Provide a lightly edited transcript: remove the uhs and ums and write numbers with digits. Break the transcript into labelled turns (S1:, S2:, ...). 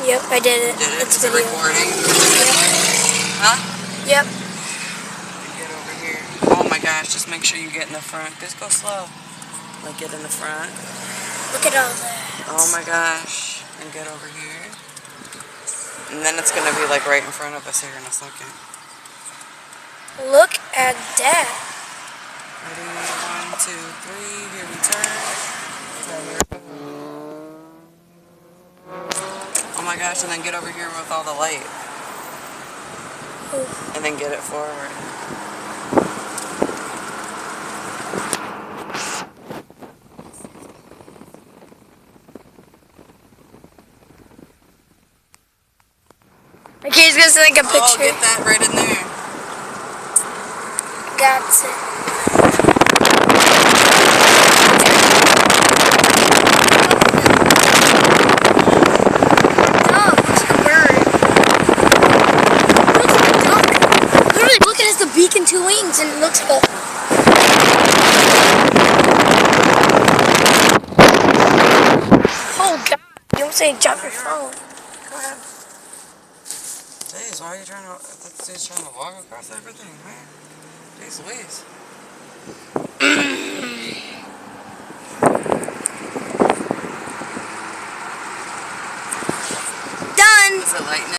S1: Yep, I did it.
S2: You did it?
S1: It's
S2: Is it
S1: video.
S2: recording?
S1: Yep.
S2: Huh?
S1: Yep.
S2: Get over here. Oh my gosh, just make sure you get in the front. Just go slow. Like, get in the front.
S1: Look at all that.
S2: Oh my gosh. And get over here. And then it's going to be like right in front of us here in a second.
S1: Look at that.
S2: Ready? 1, 2, 3. Here we turn. Oh my gosh, and then get over here with all the light.
S1: Ooh.
S2: And then get it forward.
S1: Okay, he's gonna take a picture.
S2: Oh, get that right in there.
S1: Got it. Beak and 2 wings, and it looks like oh god, you don't say drop your phone.
S2: Go ahead. Jeez, why are you trying to, this dude's trying to walk across everything, man? Jeez Louise.
S1: Done.
S2: Is it lighting?